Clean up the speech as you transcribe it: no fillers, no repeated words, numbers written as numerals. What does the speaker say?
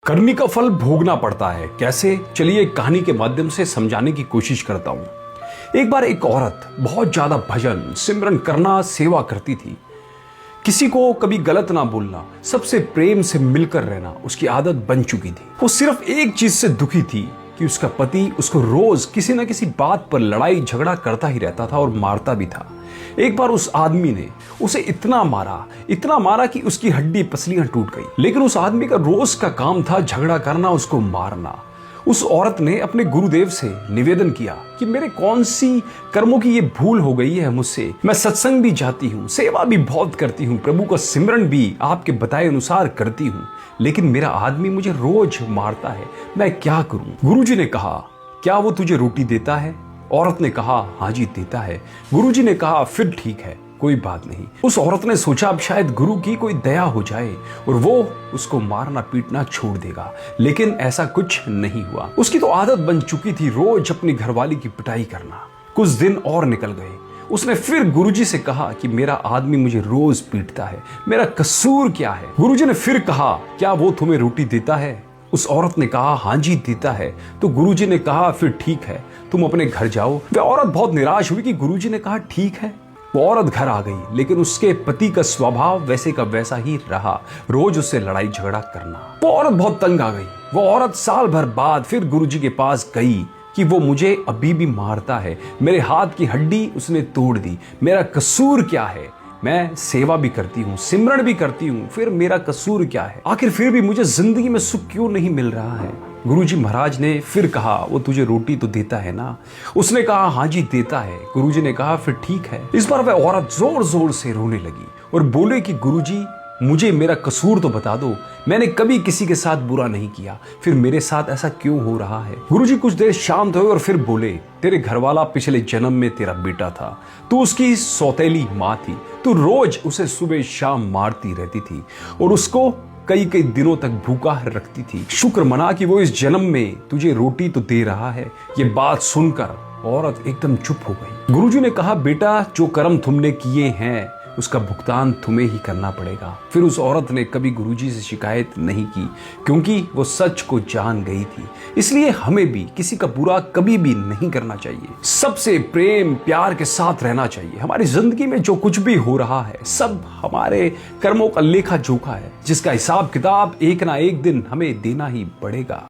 करनी का फल भोगना पड़ता है। कैसे? चलिए एक कहानी के माध्यम से समझाने की कोशिश करता हूं। एक बार एक औरत बहुत ज्यादा भजन सिमरन करना, सेवा करती थी। किसी को कभी गलत ना बोलना, सबसे प्रेम से मिलकर रहना उसकी आदत बन चुकी थी। वो सिर्फ एक चीज से दुखी थी कि उसका पति उसको रोज किसी न किसी बात पर लड़ाई झगड़ा करता ही रहता था और मारता भी था। एक बार उस आदमी ने उसे इतना मारा कि उसकी हड्डी पसलियां टूट गई। लेकिन उस आदमी का रोज का काम था झगड़ा करना, उसको मारना। उस औरत ने अपने गुरुदेव से निवेदन किया कि मेरे कौन सी कर्मों की ये भूल हो गई है मुझसे। मैं सत्संग भी जाती हूँ, सेवा भी बहुत करती हूँ, प्रभु का सिमरन भी आपके बताए अनुसार करती हूँ, लेकिन मेरा आदमी मुझे रोज मारता है, मैं क्या करूं? गुरुजी ने कहा, क्या वो तुझे रोटी देता है? औरत ने कहा, हाँ जी देता है। गुरुजी ने कहा, फिर ठीक है, कोई बात नहीं। उस औरत ने सोचा अब शायद गुरु की कोई दया हो जाए और वो उसको मारना पीटना छोड़ देगा, लेकिन ऐसा कुछ नहीं हुआ। उसकी तो आदत बन चुकी थी रोज अपनी घरवाली की पिटाई करना। कुछ दिन और निकल गए। उसने फिर गुरुजी से कहा कि मेरा आदमी मुझे रोज पीटता है, मेरा कसूर क्या है? गुरुजी ने फिर कहा, क्या वो तुम्हें रोटी देता है? उस औरत ने कहा, हाँ जी देता है। तो गुरुजी ने कहा, फिर ठीक है, तुम अपने घर जाओ। वह औरत बहुत निराश हुई कि गुरुजी ने कहा ठीक है। वो औरत घर आ गई, लेकिन उसके पति का स्वभाव वैसे का वैसा ही रहा, रोज उससे लड़ाई झगड़ा करना। वो औरत बहुत तंग आ गई। वो औरत साल भर बाद फिर गुरुजी के पास गई कि वो मुझे अभी भी मारता है, मेरे हाथ की हड्डी उसने तोड़ दी, मेरा कसूर क्या है? मैं सेवा भी करती हूँ, सिमरन भी करती हूँ, फिर मेरा कसूर क्या है? आखिर फिर भी मुझे जिंदगी में सुख क्यों नहीं मिल रहा है? गुरुजी महाराज ने फिर कहा, वो तुझे रोटी तो देता है ना? उसने कहा, हाँ जी देता है। गुरुजी ने कहा, फिर ठीक है। इस बार वह औरत जोर जोर से रोने लगी और बोले कि गुरुजी मुझे मेरा कसूर तो बता दो, मैंने कभी किसी के साथ बुरा नहीं किया, फिर मेरे साथ ऐसा क्यों हो रहा है? गुरुजी कुछ देर शांत हुए और फिर बोले, तेरे घरवाला पिछले जन्म में तेरा बेटा था, तू उसकी सौतेली माँ थी, तू रोज उसे सुबह शाम मारती रहती थी और उसको कई कई दिनों तक भूखा रखती थी। शुक्र मना कि वो इस जन्म में तुझे रोटी तो दे रहा है। ये बात सुनकर औरत एकदम चुप हो गई। गुरुजी ने कहा, बेटा जो कर्म तुमने किए हैं उसका भुगतान तुम्हें ही करना पड़ेगा। फिर उस औरत ने कभी गुरुजी से शिकायत नहीं की, क्योंकि वो सच को जान गई थी। इसलिए हमें भी किसी का बुरा कभी भी नहीं करना चाहिए, सबसे प्रेम प्यार के साथ रहना चाहिए। हमारी जिंदगी में जो कुछ भी हो रहा है सब हमारे कर्मों का लेखा जोखा है, जिसका हिसाब किताब एक ना एक दिन हमें देना ही पड़ेगा।